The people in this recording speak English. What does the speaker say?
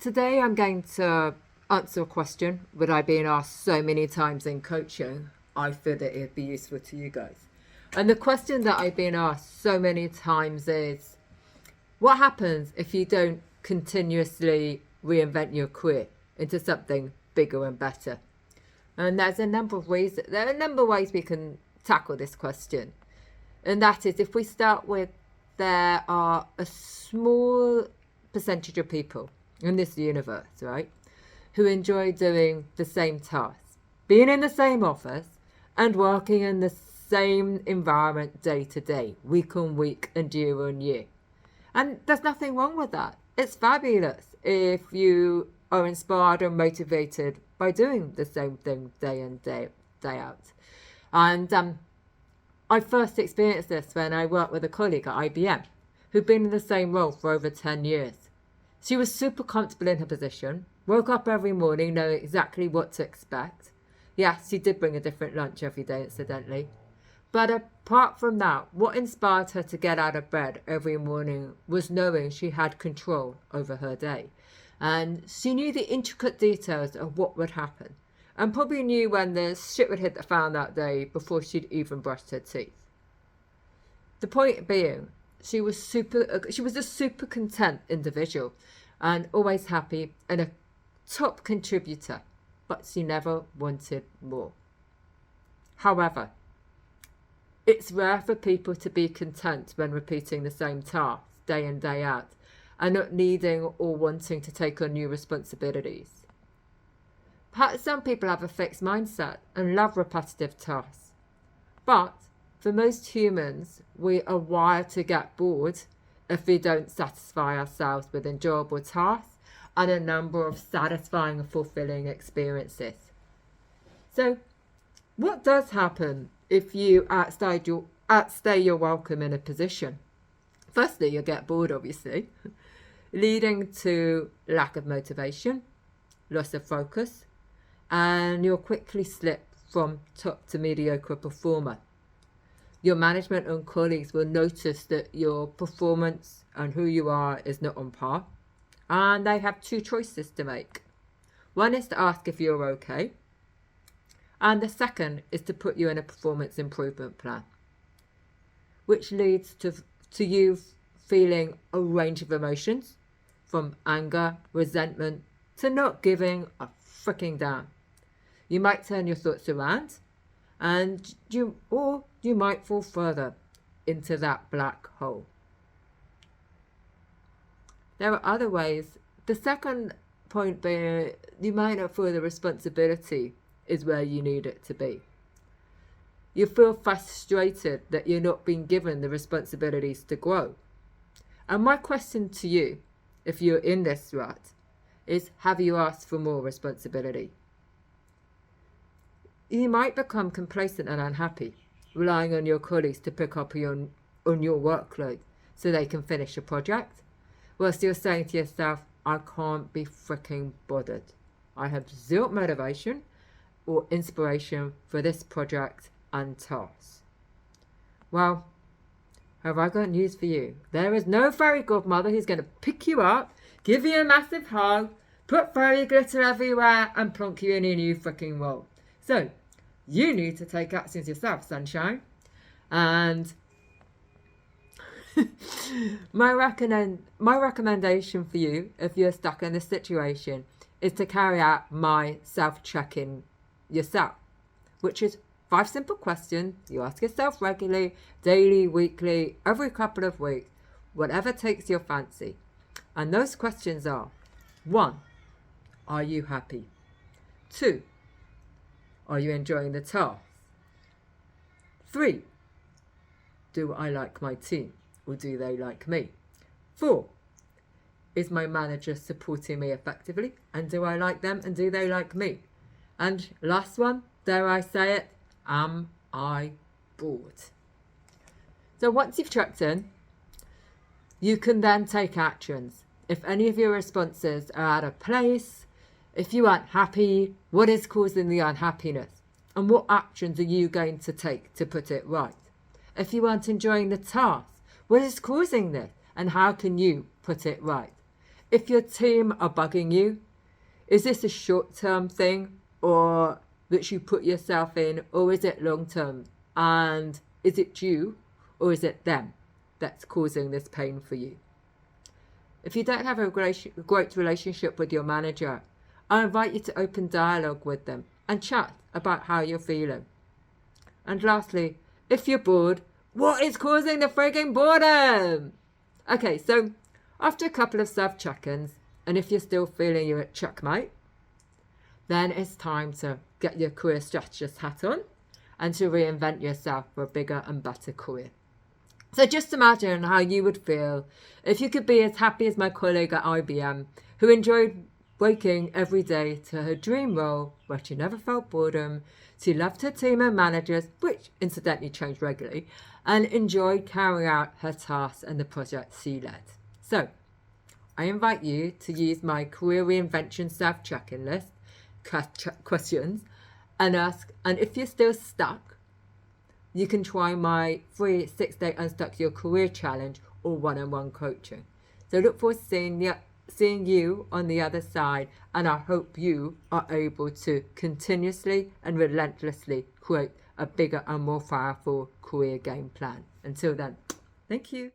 Today I'm going to answer a question that I've been asked so many times in coaching. I feel that it'd be useful to you guys. And the question that I've been asked so many times is, what happens if you don't continuously reinvent your career into something bigger and better? And there are a number of ways we can tackle this question. And that is, if we start with, there are a small percentage of people in this universe, right, who enjoy doing the same tasks, being in the same office and working in the same environment day to day, week on week and year on year. And there's nothing wrong with that. It's fabulous if you are inspired and motivated by doing the same thing day in, day out. And I first experienced this when I worked with a colleague at IBM who'd been in the same role for over 10 years. She was super comfortable in her position, woke up every morning knowing exactly what to expect. Yes, she did bring a different lunch every day, incidentally. But apart from that, what inspired her to get out of bed every morning was knowing she had control over her day. And she knew the intricate details of what would happen, and probably knew when the shit would hit the fan that day before she'd even brushed her teeth. The point being, she was a super content individual and always happy and a top contributor, but she never wanted more. However, it's rare for people to be content when repeating the same tasks day in, day out, and not needing or wanting to take on new responsibilities. Perhaps some people have a fixed mindset and love repetitive tasks, but for most humans, we are wired to get bored if we don't satisfy ourselves with enjoyable tasks and a number of satisfying and fulfilling experiences. So, what does happen if you outstay your welcome in a position? Firstly, you'll get bored, obviously, leading to lack of motivation, loss of focus, and you'll quickly slip from top to mediocre performer. Your management and colleagues will notice that your performance and who you are is not on par, and they have two choices to make. One is to ask if you're okay, and the second is to put you in a performance improvement plan, which leads to you feeling a range of emotions, from anger, resentment, to not giving a freaking damn. You might turn your thoughts around, and you might fall further into that black hole. There are other ways. The second point being, you might not feel the responsibility is where you need it to be. You feel frustrated that you're not being given the responsibilities to grow. And my question to you, if you're in this rut, is, have you asked for more responsibility? You might become complacent and unhappy, relying on your colleagues to pick up on your workload so they can finish a project, whilst you're saying to yourself, I can't be freaking bothered. I have zero motivation or inspiration for this project and task. Well, have I got news for you? There is no fairy godmother who's going to pick you up, give you a massive hug, put fairy glitter everywhere, and plonk you in a new freaking role. So, you need to take actions yourself, sunshine. And my recommendation for you, if you're stuck in this situation, is to carry out my self-check-in yourself, which is 5 simple questions you ask yourself regularly, daily, weekly, every couple of weeks, whatever takes your fancy. And those questions are: 1, are you happy? 2, are you enjoying the task? 3, do I like my team, or do they like me? 4, is my manager supporting me effectively, and do I like them, and do they like me? And last one, dare I say it, am I bored? So once you've checked in, you can then take actions. If any of your responses are out of place, if you aren't happy, what is causing the unhappiness? And what actions are you going to take to put it right? If you aren't enjoying the task, what is causing this? And how can you put it right? If your team are bugging you, is this a short-term thing or that you put yourself in, or is it long-term? And is it you or is it them that's causing this pain for you? If you don't have a great relationship with your manager, I invite you to open dialogue with them and chat about how you're feeling. And lastly, if you're bored, what is causing the frigging boredom? Okay, so after a couple of self-check-ins, and if you're still feeling you're at checkmate, then it's time to get your career strategist hat on and to reinvent yourself for a bigger and better career. So just imagine how you would feel if you could be as happy as my colleague at IBM, who enjoyed waking every day to her dream role where she never felt boredom, she loved her team and managers, which incidentally changed regularly, and enjoyed carrying out her tasks and the projects she led. So I invite you to use my career reinvention self-check-in list questions and ask, and if you're still stuck, you can try my free 6-day Unstuck Your Career challenge or one-on-one coaching. So look forward to seeing you on the other side, and I hope you are able to continuously and relentlessly create a bigger and more powerful career game plan. Until then, thank you.